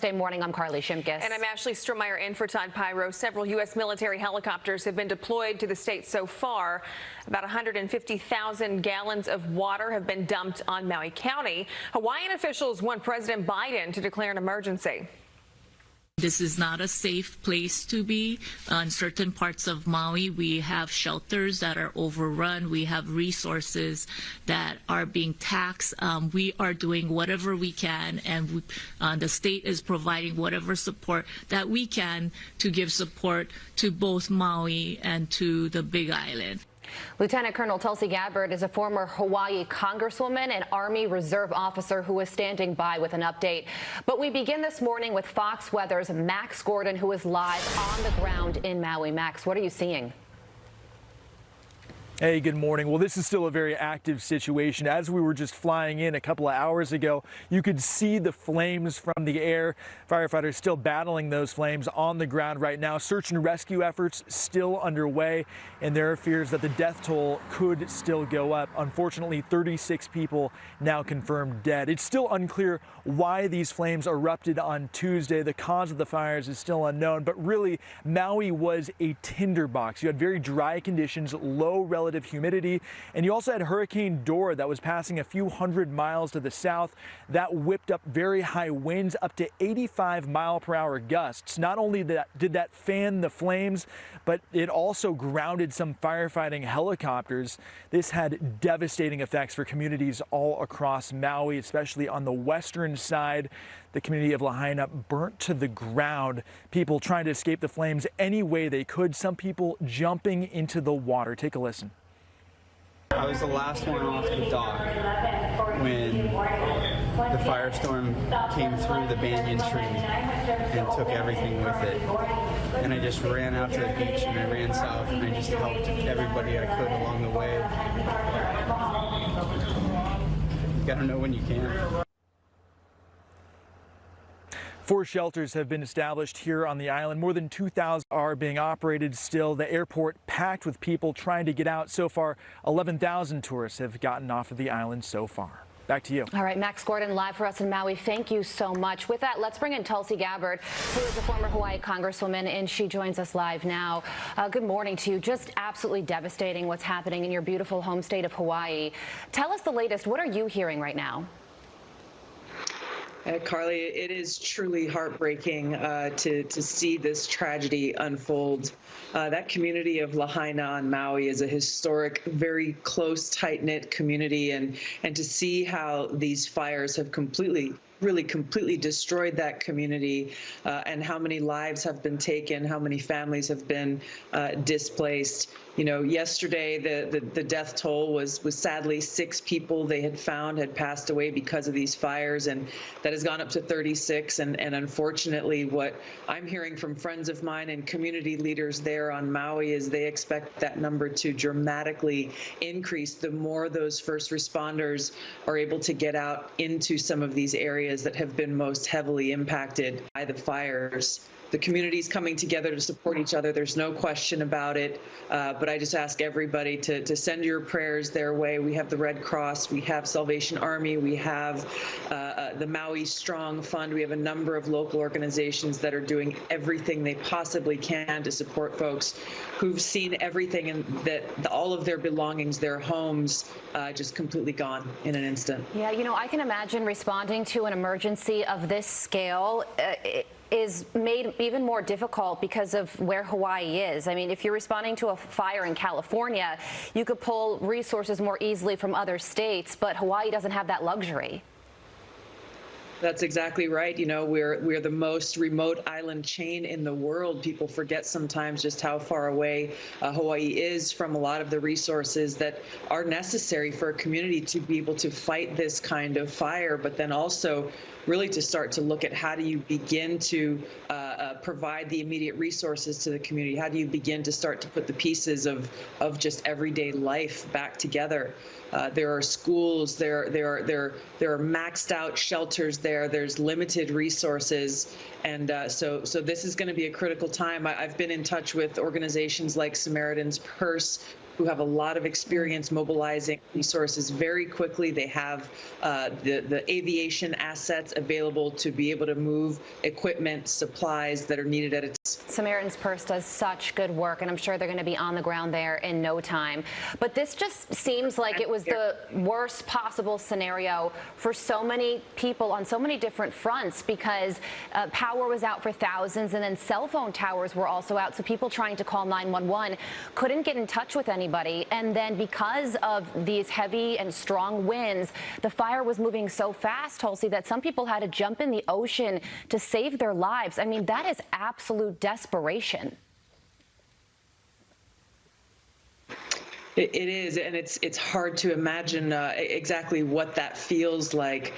Thursday morning. I'm Carly Shimkus. And I'm Ashley Strohmeyer in for Todd Pyro. Several U.S. military helicopters have been deployed to the state so far. About 150,000 gallons of water have been dumped on Maui County. Hawaiian officials want President Biden to declare an emergency. This is not a safe place to be. On certain parts of Maui, we have shelters that are overrun. We have resources that are being taxed. We are doing whatever we can, and the state is providing whatever support that we can to give support to both Maui and to the Big Island. Lieutenant Colonel Tulsi Gabbard is a former Hawaii congresswoman and Army Reserve officer who is standing by with an update. But we begin this morning with Fox Weather's Max Gordon, who is live on the ground in Maui. Max, what are you seeing? Hey, good morning. Well, this is still a very active situation. As we were just flying in a couple of hours ago, you could see the flames from the air. Firefighters still battling those flames on the ground right now. Search and rescue efforts still underway, and there are fears that the death toll could still go up. Unfortunately, 36 people now confirmed dead. It's still unclear why these flames erupted on Tuesday. The cause of the fires is still unknown, but really, Maui was a tinderbox. You had very dry conditions, low relative humidity, and you also had Hurricane Dora that was passing a few hundred miles to the south. That whipped up very high winds, up to 85-mile-per-hour gusts. Not only did that fan the flames, but it also grounded some firefighting helicopters. This had devastating effects for communities all across Maui, especially on the western side. The community of Lahaina burnt to the ground. People trying to escape the flames any way they could. Some people jumping into the water. Take a listen. I was the last one off the dock when the firestorm came through the banyan tree and took everything with it. And I just ran out to the beach and I ran south and I just helped everybody I could along the way. You gotta know when you can. 4 shelters have been established here on the island. More than 2,000 are being operated still. The airport packed with people trying to get out. So far, 11,000 tourists have gotten off of the island so far. Back to you. All right, Max Gordon live for us in Maui. Thank you so much. With that, let's bring in Tulsi Gabbard, who is a former Hawaii congresswoman, and she joins us live now. Good morning to you. Just absolutely devastating what's happening in your beautiful home state of Hawaii. Tell us the latest. What are you hearing right now? Carly, it is truly heartbreaking to see this tragedy unfold. That community of Lahaina on Maui is a historic, very close, tight-knit community, and to see how these fires have completely destroyed that community, and how many lives have been taken, how many families have been displaced. You know, yesterday the death toll was sadly 6 people they had found had passed away because of these fires, and that has gone up to 36. And unfortunately, what I'm hearing from friends of mine and community leaders there on Maui is they expect that number to dramatically increase the more those first responders are able to get out into some of these areas that have been most heavily impacted by the fires. The community's coming together to support each other. There's no question about it. But I just ask everybody to send your prayers their way. We have the Red Cross, we have Salvation Army, we have the Maui Strong Fund. We have a number of local organizations that are doing everything they possibly can to support folks who've seen everything and that all of their belongings, their homes, just completely gone in an instant. Yeah, you know, I can imagine responding to an emergency of this scale is made even more difficult because of where Hawaii is. I mean, if you're responding to a fire in California, you could pull resources more easily from other states, but Hawaii doesn't have that luxury. That's exactly right. You know, we're the most remote island chain in the world. People forget sometimes just how far away Hawaii is from a lot of the resources that are necessary for a community to be able to fight this kind of fire, but then also really to start to look at how do you begin to provide the immediate resources to the community? How do you begin to start to put the pieces of just everyday life back together? There are schools, there are maxed out shelters there, there's limited resources, and so this is going to be a critical time. I've been in touch with organizations like Samaritan's Purse, who have a lot of experience mobilizing resources very quickly. They have the aviation assets available to be able to move equipment, supplies that are needed at a time. Samaritan's Purse does such good work, and I'm sure they're going to be on the ground there in no time. But this just seems like it was the worst possible scenario for so many people on so many different fronts, because power was out for thousands, and then cell phone towers were also out, so people trying to call 911 couldn't get in touch with anybody. And then because of these heavy and strong winds, the fire was moving so fast, Tulsi, that some people had to jump in the ocean to save their lives. I mean, that is absolute desperation. It is, and it's hard to imagine exactly what that feels like.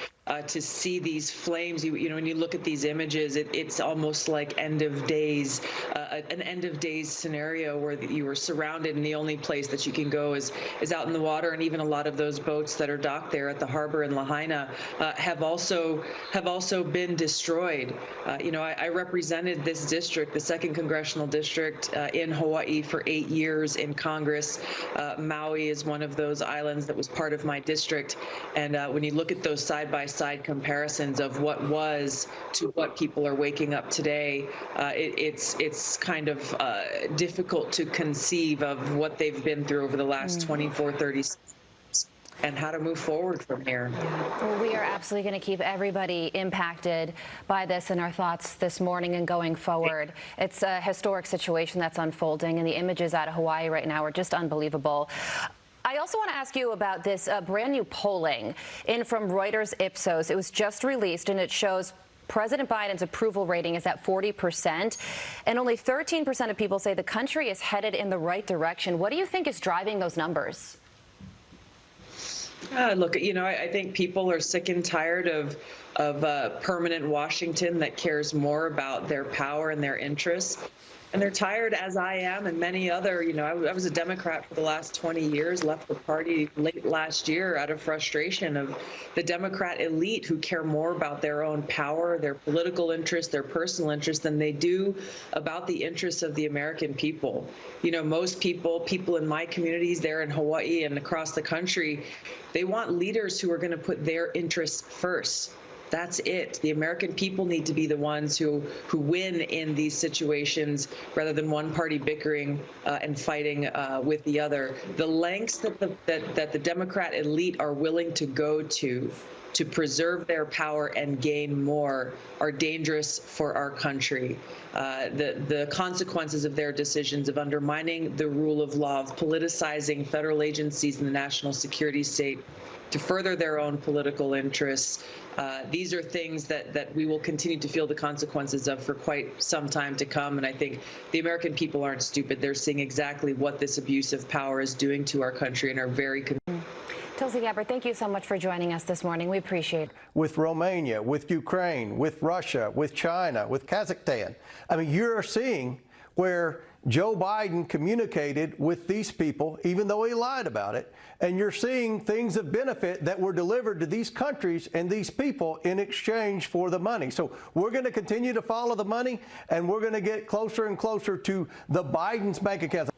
To see these flames, you know, when you look at these images, it's almost like end of days, an end of days scenario where you were surrounded, and the only place that you can go is out in the water. And even a lot of those boats that are docked there at the harbor in Lahaina have also been destroyed. You know, I represented this district, the 2nd Congressional District, in Hawaii for 8 years in Congress. Maui is one of those islands that was part of my district, and when you look at those side-by-side comparisons of what was to what people are waking up today, it's kind of difficult to conceive of what they've been through over the last 24, 30 years and how to move forward from here. Well, we are absolutely going to keep everybody impacted by this in our thoughts this morning and going forward. It's a historic situation that's unfolding, and the images out of Hawaii right now are just unbelievable. I also want to ask you about this brand new polling in from Reuters Ipsos. It was just released, and it shows President Biden's approval rating is at 40%, and only 13% of people say the country is headed in the right direction. What do you think is driving those numbers? Look, you know, I think people are sick and tired of permanent Washington that cares more about their power and their interests. And they're tired, as I am, and many other, you know, I was a Democrat for the last 20 years, left the party late last year out of frustration of the Democrat elite who care more about their own power, their political interests, their personal interests than they do about the interests of the American people. You know, most people in my communities there in Hawaii and across the country, they want leaders who are going to put their interests first. That's it. The American people need to be the ones who win in these situations rather than one party bickering and fighting with the other. The lengths that the Democrat elite are willing to go to preserve their power and gain more are dangerous for our country. The consequences of their decisions of undermining the rule of law, of politicizing federal agencies in the national security state to further their own political interests. These are things that we will continue to feel the consequences of for quite some time to come. And I think the American people aren't stupid. They're seeing exactly what this abuse of power is doing to our country and are very concerned. Tulsi Gabbard, thank you so much for joining us this morning. We appreciate it. With Romania, with Ukraine, with Russia, with China, with Kazakhstan. I mean, you're seeing where Joe Biden communicated with these people, even though he lied about it, and you're seeing things of benefit that were delivered to these countries and these people in exchange for the money. So we're going to continue to follow the money, and we're going to get closer and closer to the Biden's bank accounts.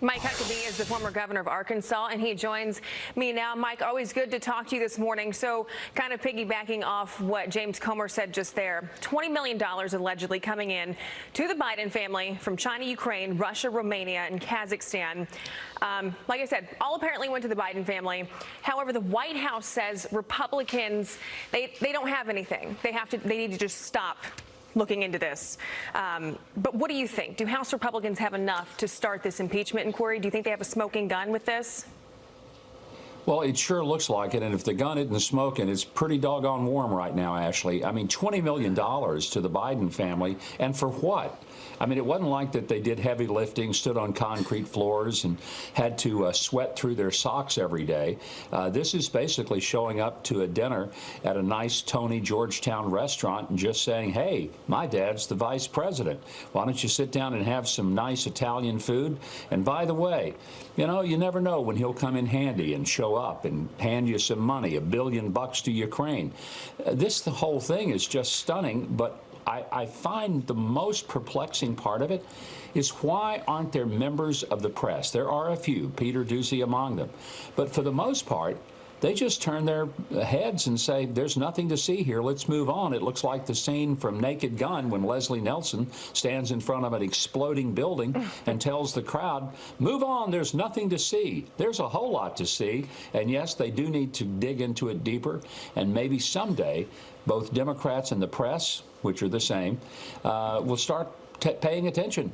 Mike Huckabee is the former governor of Arkansas, and he joins me now. Mike, always good to talk to you this morning. So kind of piggybacking off what James Comer said just there, $20 million allegedly coming in to the Biden family from China, Ukraine, Russia, Romania, and Kazakhstan. Like I said, all apparently went to the Biden family. However, the White House says Republicans, they don't have anything. They need to just stop looking into this. But what do you think? Do House Republicans have enough to start this impeachment inquiry? Do you think they have a smoking gun with this? Well, it sure looks like it, and if the gun isn't smoking, it's pretty doggone warm right now, Ashley. I mean, $20 million to the Biden family, and for what? I mean, it wasn't like that they did heavy lifting, stood on concrete floors, and had to sweat through their socks every day. This is basically showing up to a dinner at a nice Tony Georgetown restaurant and just saying, hey, my dad's the vice president. Why don't you sit down and have some nice Italian food? And by the way, you know, you never know when he'll come in handy and show up and hand you some money, $1 billion to Ukraine. The whole thing is just stunning, but I find the most perplexing part of it is why aren't there members of the press? There are a few, Peter Doocy among them, but for the most part, they just turn their heads and say, there's nothing to see here, let's move on. It looks like the scene from Naked Gun when Leslie Nelson stands in front of an exploding building and tells the crowd, move on, there's nothing to see. There's a whole lot to see, and yes, they do need to dig into it deeper, and maybe someday both Democrats and the press, which are the same, will start paying attention.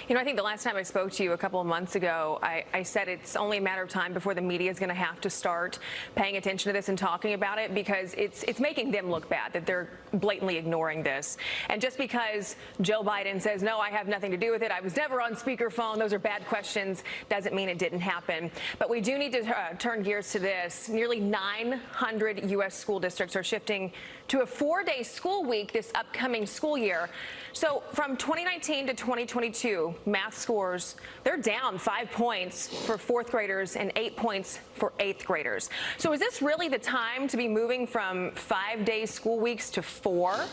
You know, I think the last time I spoke to you a couple of months ago, I said it's only a matter of time before the media is going to have to start paying attention to this and talking about it, because it's making them look bad that they're blatantly ignoring this. And just because Joe Biden says, no, I have nothing to do with it, I was never on speakerphone, those are bad questions, doesn't mean it didn't happen. But we do need to turn gears to this. Nearly 900 U.S. school districts are shifting to a 4-day school week this upcoming school year. So from 2019 to 2022, math scores, they're down 5 points for 4th graders and 8 points for 8th graders. So is this really the time to be moving from 5-day school weeks to 4?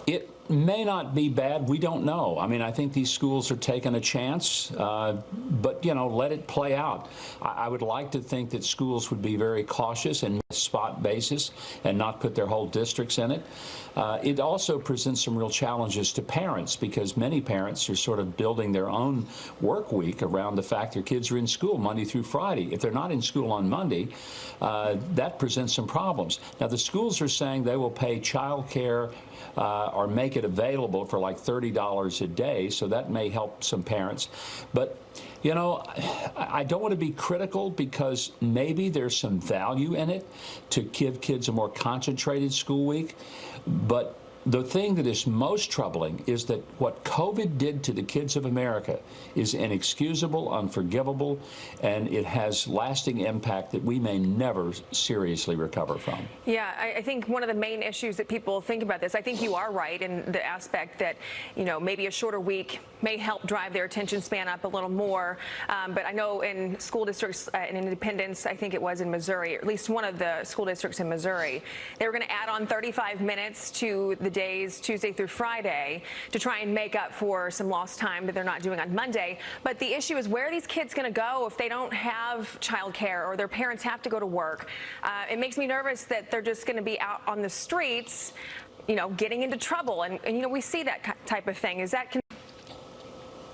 It may not be bad. We don't know. I mean, I think these schools are taking a chance, but, you know, let it play out. I would like to think that schools would be very cautious and spot basis and not put their whole districts in it. It also presents some real challenges to parents, because many parents are sort of building their own work week around the fact their kids are in school Monday through Friday. If they're not in school on Monday, that presents some problems. Now, the schools are saying they will pay child care or make it available for like $30 a day, so that may help some parents. But, you know, I don't want to be critical, because maybe there's some value in it to give kids a more concentrated school week. But the thing that is most troubling is that what COVID did to the kids of America is inexcusable, unforgivable, and it has lasting impact that we may never seriously recover from. Yeah, I think one of the main issues that people think about this, I think you are right in the aspect that, you know, maybe a shorter week may help drive their attention span up a little more. But I know in school districts in Independence, I think it was in Missouri, or at least one of the school districts in Missouri, they were going to add on 35 minutes to the days Tuesday through Friday to try and make up for some lost time that they're not doing on Monday. But the issue is, where are these kids going to go if they don't have childcare or their parents have to go to work? It makes me nervous that they're just going to be out on the streets, you know, getting into trouble. And you know, we see that type of thing. Is that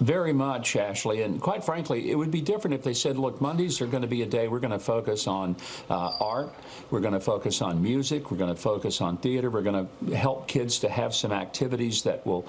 Very much, Ashley, and quite frankly, it would be different if they said, look, Mondays are going to be a day we're going to focus on art, we're going to focus on music, we're going to focus on theater, we're going to help kids to have some activities that will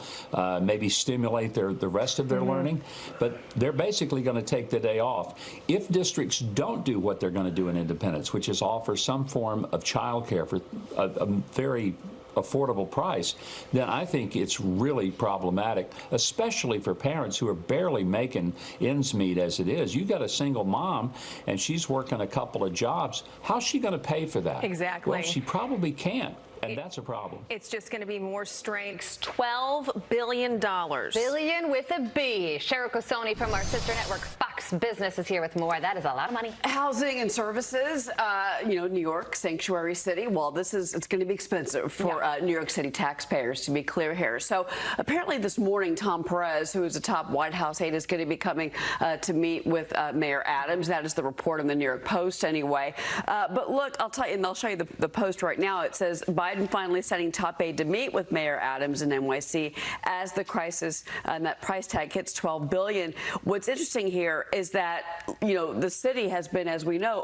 maybe stimulate the rest of their learning, but they're basically going to take the day off. If districts don't do what they're going to do in Independence, which is offer some form of child care for a very affordable price, then I think it's really problematic, especially for parents who are barely making ends meet as it is. You've got a single mom and she's working a couple of jobs. How's she going to pay for that? Exactly. Well, she probably can't. And that's a problem. It's just going to be more strain. $12 billion. Billion with a B. Cheryl Cosoni from our sister network Fox Business is here with more. That is a lot of money. Housing and services, you know, New York, sanctuary city. Well, it's going to be expensive for New York City taxpayers, to be clear here. So apparently this morning, Tom Perez, who is a top White House aide, is going to be coming to meet with Mayor Adams. That is the report in the New York Post anyway. But look, I'll tell you, and I'll show you the Post right now. It says Biden finally setting top aide to meet with Mayor Adams in NYC as the crisis and that price tag hits $12 billion. What's interesting here is that, you know, the city has been, as we know,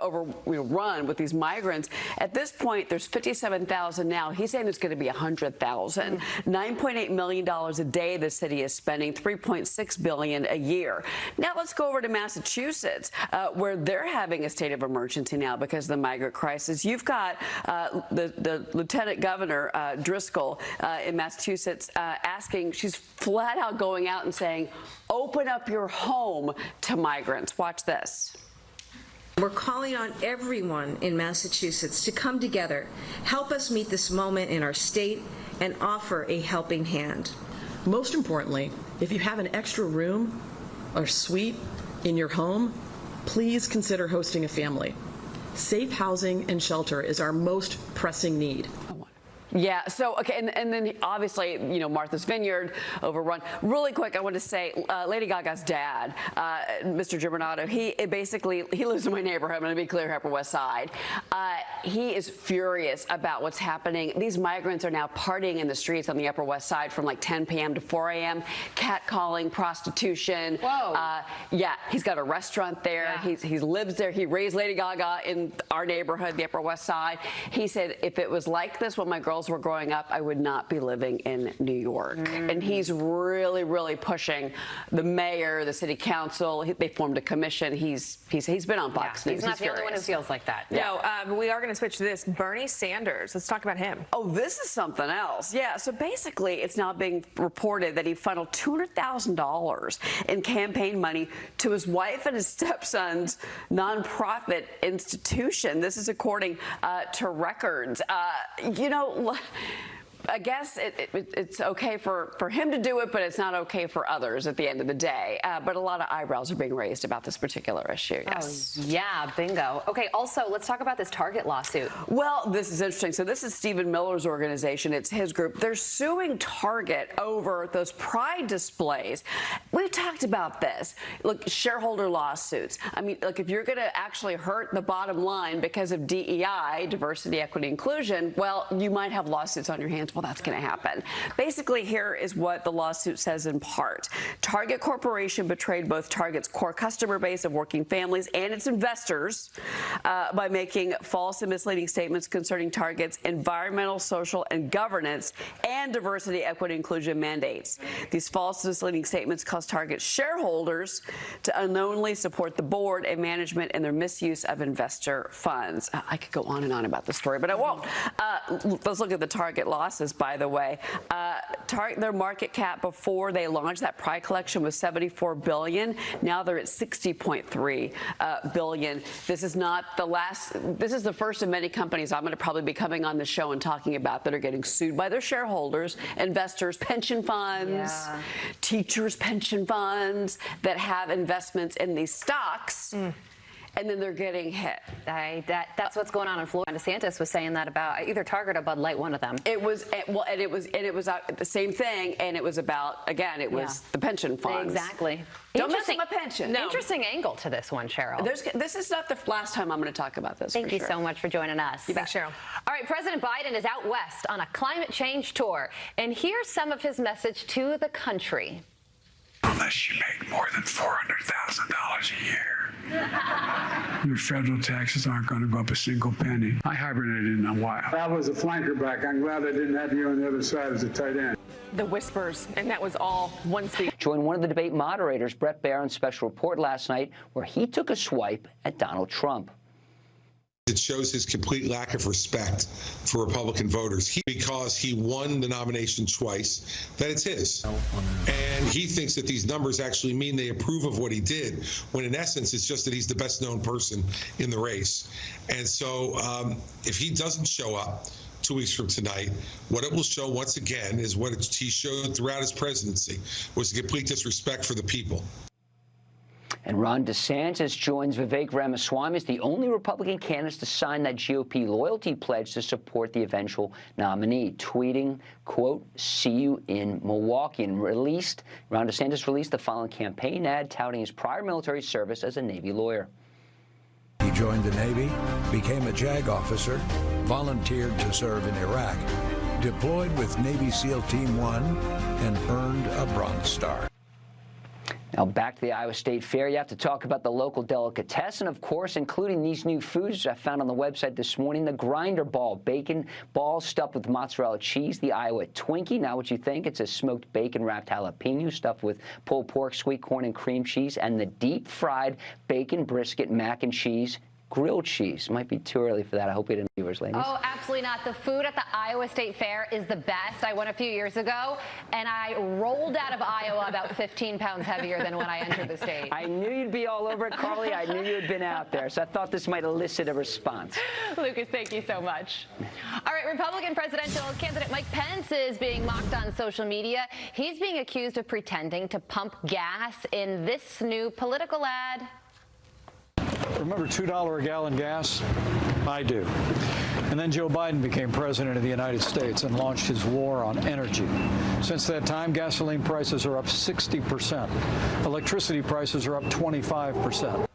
overrun with these migrants. At this point, there's 57,000 now. He's saying there's going to be 100,000. $9.8 million a day the city is spending, $3.6 billion a year. Now let's go over to Massachusetts, where they're having a state of emergency now because of the migrant crisis. You've got the Lieutenant Governor Driscoll in Massachusetts asking, she's flat out going out and saying, open up your home to migrants. Watch this. We're calling on everyone in Massachusetts to come together, help us meet this moment in our state, and offer a helping hand. Most importantly, if you have an extra room or suite in your home, please consider hosting a family. Safe housing and shelter is our most pressing need. Yeah, so, okay, and then obviously, you know, Martha's Vineyard overrun. Really quick, I want to say, Lady Gaga's dad, Mr. Geraldo, he lives in my neighborhood. I'm going to be clear, Upper West Side. He is furious about what's happening. These migrants are now partying in the streets on the Upper West Side from like 10 p.m. to 4 a.m., catcalling, prostitution. Whoa. Yeah, he's got a restaurant there. Yeah. He lives there. He raised Lady Gaga in our neighborhood, the Upper West Side. He said, if it was like this when my girls were growing up, I would not be living in New York. And he's really, really pushing the mayor, the city council. They formed a commission. He's been on Fox News. He's not the only one who feels like that. No, we are going to switch to this. Bernie Sanders. Let's talk about him. Oh, this is something else. Yeah, so basically it's now being reported that he funneled $200,000 in campaign money to his wife and his stepson's nonprofit institution. This is according to records. You know, I guess it's okay for him to do it, but it's not okay for others at the end of the day. But a lot of eyebrows are being raised about this particular issue. Yes. Oh, yeah, bingo. Okay, also, let's talk about this Target lawsuit. Well, this is interesting. So this is Stephen Miller's organization. It's his group. They're suing Target over those pride displays. We've talked about this. Look, shareholder lawsuits. I mean, look, if you're going to actually hurt the bottom line because of DEI, diversity, equity, inclusion, well, you might have lawsuits on your hands. Well, that's going to happen. Basically, here is what the lawsuit says in part. Target Corporation betrayed both Target's core customer base of working families and its investors by making false and misleading statements concerning Target's environmental, social, and governance and diversity, equity, inclusion mandates. These false and misleading statements caused Target shareholders to unknowingly support the board and management in their misuse of investor funds. I could go on and on about the story, but I won't. Let's look at the Target losses, by the way. Their market cap before they launched that Pride collection was $74 billion. Now they're at $60.3 billion. This is not the last. This is the first of many companies I'm going to probably be coming on the show and talking about that are getting sued by their shareholders, investors, pension funds, teachers' pension funds that have investments in these stocks. And then they're getting hit. That's what's going on in Florida. DeSantis was saying that about either Target or Bud Light, one of them. It was the same thing, and it was about, again, it was the pension funds. Exactly. Don't mess with my pension. No. Interesting angle to this one, Cheryl. This is not the last time I'm going to talk about this. Thank you so much for joining us. Thanks, Cheryl. All right, President Biden is out west on a climate change tour, and here's some of his message to the country. Unless you make more than $400,000 a year, your federal taxes aren't going to go up a single penny. I hibernated in a while. I was a flanker back. I'm glad I didn't have you on the other side as a tight end. The whispers, and that was all one speech. Joined one of the debate moderators, Bret Baier, on Special Report last night, where he took a swipe at Donald Trump. It shows his complete lack of respect for Republican voters. Because he won the nomination twice, that it's his. And he thinks that these numbers actually mean they approve of what he did, when in essence it's just that he's the best known person in the race. And so if he doesn't show up 2 weeks from tonight, what it will show once again is what he showed throughout his presidency, was a complete disrespect for the people. And Ron DeSantis joins Vivek Ramaswamy as the only Republican candidate to sign that GOP loyalty pledge to support the eventual nominee, tweeting, quote, "See you in Milwaukee." And Ron DeSantis released the following campaign ad touting his prior military service as a Navy lawyer. He joined the Navy, became a JAG officer, volunteered to serve in Iraq, deployed with Navy SEAL Team 1, and earned a Bronze Star. Now back to the Iowa State Fair. You have to talk about the local delicatessen, of course, including these new foods I found on the website this morning. The Grinder Ball, bacon balls stuffed with mozzarella cheese. The Iowa Twinkie, now what you think? It's a smoked bacon-wrapped jalapeno stuffed with pulled pork, sweet corn, and cream cheese. And the deep-fried bacon brisket mac and cheese. Grilled cheese. Might be too early for that. I hope we didn't, viewers, ladies. Oh, absolutely not. The food at the Iowa State Fair is the best. I went a few years ago, and I rolled out of Iowa about 15 pounds heavier than when I entered the state. I knew you'd be all over it, Carly. I knew you had been out there, so I thought this might elicit a response. Lucas, thank you so much. All right, Republican presidential candidate Mike Pence is being mocked on social media. He's being accused of pretending to pump gas in this new political ad. Remember $2 a gallon gas? I do. And then Joe Biden became president of the United States and launched his war on energy. Since that time, gasoline prices are up 60%. Electricity prices are up 25%.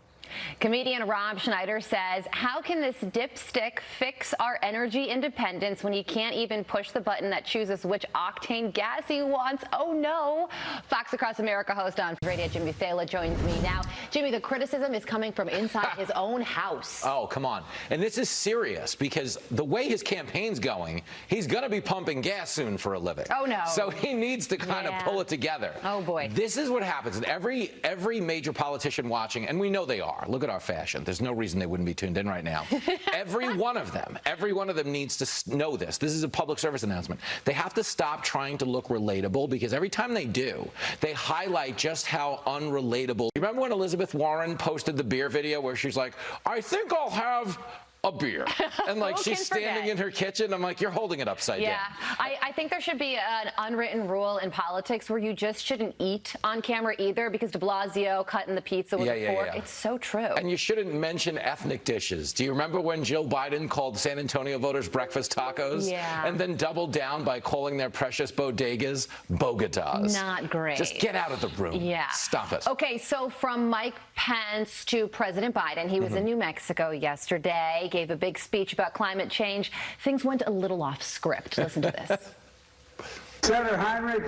Comedian Rob Schneider says, how can this dipstick fix our energy independence when he can't even push the button that chooses which octane gas he wants? Oh, no. Fox Across America host on radio Jimmy Fallon joins me now. Jimmy, the criticism is coming from inside his own house. Oh, come on. And this is serious because the way his campaign's going, he's going to be pumping gas soon for a living. Oh, no. So he needs to kind of pull it together. Oh, boy. This is what happens. And every major politician watching, and we know they are. Look at our fashion. There's no reason they wouldn't be tuned in right now. Every one of them needs to know this. This is a public service announcement. They have to stop trying to look relatable because every time they do, they highlight just how unrelatable. You remember when Elizabeth Warren posted the beer video where she's like, I think I'll have a beer. And like she's standing in her kitchen. I'm like, you're holding it upside down. I think there should be an unwritten rule in politics where you just shouldn't eat on camera either, because de Blasio cutting the pizza with a fork. It's so true. And you shouldn't mention ethnic dishes. Do you remember when Joe Biden called San Antonio voters breakfast tacos? Yeah. And then doubled down by calling their precious bodegas Bogotas. Not great. Just get out of the room. Yeah. Stop it. Okay, so from Mike Pence to President Biden, he was in New Mexico yesterday, gave a big speech about climate change. Things went a little off script. Listen to this. Senator Heinrich,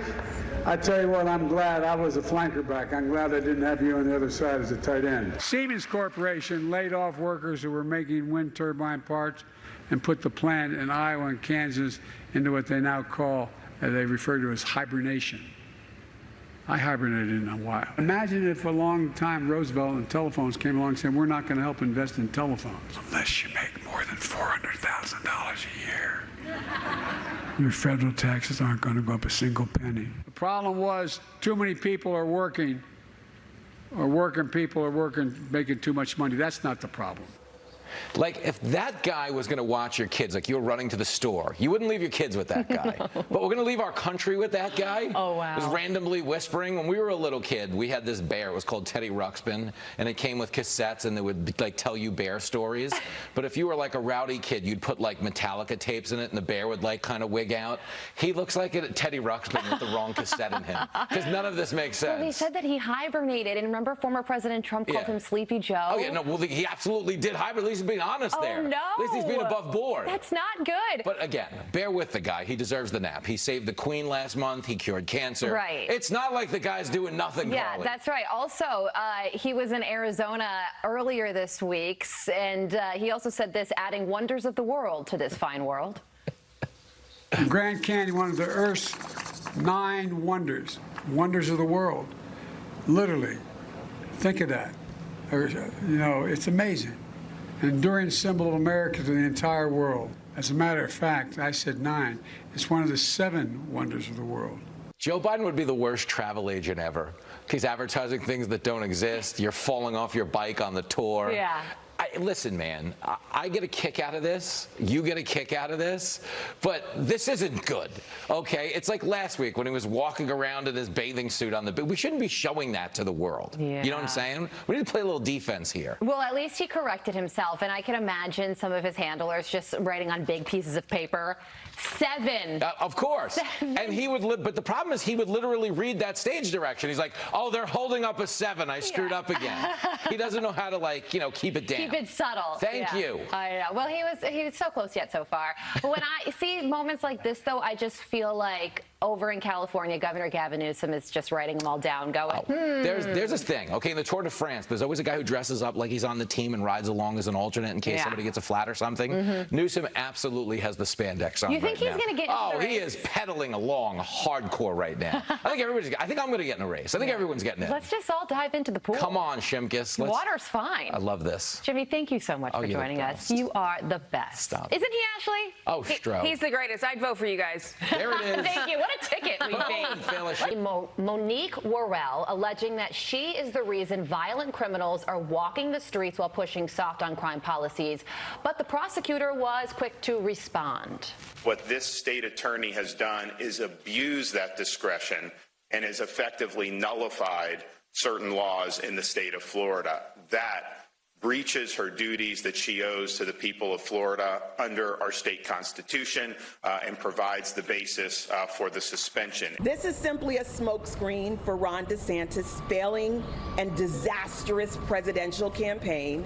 I tell you what, I'm glad I was a flanker back. I'm glad I didn't have you on the other side as a tight end. Siemens Corporation laid off workers who were making wind turbine parts and put the plant in Iowa and Kansas into what they now call, they refer to as hibernation. I hibernated in a while. Imagine if a long time Roosevelt and telephones came along and said, we're not going to help invest in telephones. Unless you make more than $400,000 a year. Your federal taxes aren't going to go up a single penny. The problem was too many people are working, making too much money. That's not the problem. Like, if that guy was going to watch your kids, like you were running to the store, you wouldn't leave your kids with that guy. No. But we're going to leave our country with that guy? Oh, wow. Just randomly whispering. When we were a little kid, we had this bear. It was called Teddy Ruxpin, and it came with cassettes, and they would, like, tell you bear stories. But if you were, like, a rowdy kid, you'd put, like, Metallica tapes in it, and the bear would, like, kind of wig out. He looks like a Teddy Ruxpin with the wrong cassette in him, because none of this makes sense. Well, he said that he hibernated, and remember former President Trump called him Sleepy Joe? Oh, yeah, no, well, he absolutely did hibernate. At least he's being honest there. Oh, no. At least he's being above board. That's not good. But again, bear with the guy. He deserves the nap. He saved the Queen last month. He cured cancer. Right. It's not like the guy's doing nothing, Yeah, that's right. Also, he was in Arizona earlier this week, and he also said this, adding wonders of the world to this fine world. The Grand Canyon, one of the Earth's 9 wonders of the world. Literally. Think of that. You know, it's amazing. An enduring symbol of America to the entire world. As a matter of fact, I said 9. It's one of the 7 wonders of the world. Joe Biden would be the worst travel agent ever. He's advertising things that don't exist. You're falling off your bike on the tour. Yeah. Listen, man, I get a kick out of this. You get a kick out of this. But this isn't good, okay? It's like last week when he was walking around in his bathing suit on the beach. We shouldn't be showing that to the world. Yeah. You know what I'm saying? We need to play a little defense here. Well, at least he corrected himself, and I can imagine some of his handlers just writing on big pieces of paper, 7. Of course. 7. And he would, but the problem is he would literally read that stage direction. He's like, oh, they're holding up a 7. I screwed up again. He doesn't know how to, like, you know, keep it down. Keep it subtle. Thank you. I know. Well, he was so close yet so far. But when I see moments like this, though, I just feel like over in California, Governor Gavin Newsom is just writing them all down, going, There's this thing, okay, in the Tour de France, there's always a guy who dresses up like he's on the team and rides along as an alternate in case somebody gets a flat or something. Newsom absolutely has the spandex on You think right he's now. going to get into the race? He is pedaling along hardcore right now. I think I'm going to get in a race. I think everyone's getting in. Let's just all dive into the pool. Come on, Shimkus. Water's fine. I love this. Jimmy, thank you so much for joining us. You are the best. Stop. Isn't he, Ashley? Oh, Stroh. He's the greatest. I'd vote for you guys. There it is. Thank you. What a ticket we beat. Monique Worrell alleging that she is the reason violent criminals are walking the streets while pushing soft on crime policies. But the prosecutor was quick to respond. What this state attorney has done is abuse that discretion and has effectively nullified certain laws in the state of Florida. That breaches her duties that she owes to the people of Florida under our state constitution and provides the basis for the suspension. This is simply a smokescreen for Ron DeSantis' failing and disastrous presidential campaign.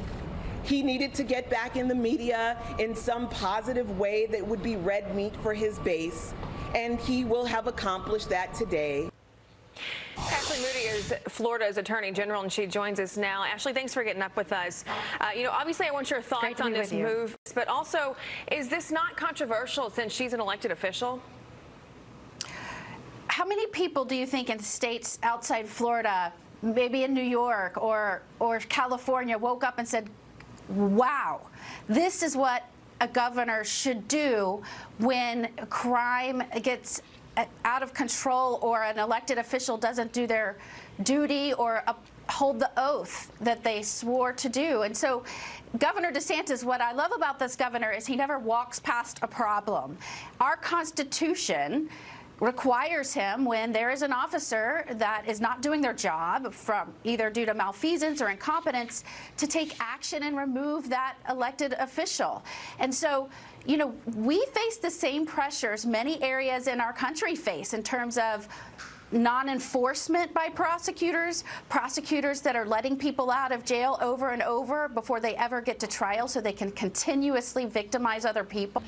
He needed to get back in the media in some positive way that would be red meat for his base, and he will have accomplished that today. Ashley Moody is Florida's Attorney General, and she joins us now. Ashley, thanks for getting up with us. Obviously, I want your thoughts on this move, but also, is this not controversial since she's an elected official? How many people do you think in states outside Florida, maybe in New York or California, woke up and said, wow, this is what a governor should do when crime gets out of control or an elected official doesn't do their duty or uphold the oath that they swore to do? And so Governor DeSantis, what I love about this governor is he never walks past a problem. Our Constitution requires him, when there is an officer that is not doing their job, from either due to malfeasance or incompetence, to take action and remove that elected official. And so, we face the same pressures many areas in our country face in terms of non-enforcement by prosecutors that are letting people out of jail over and over before they ever get to trial so they can continuously victimize other people.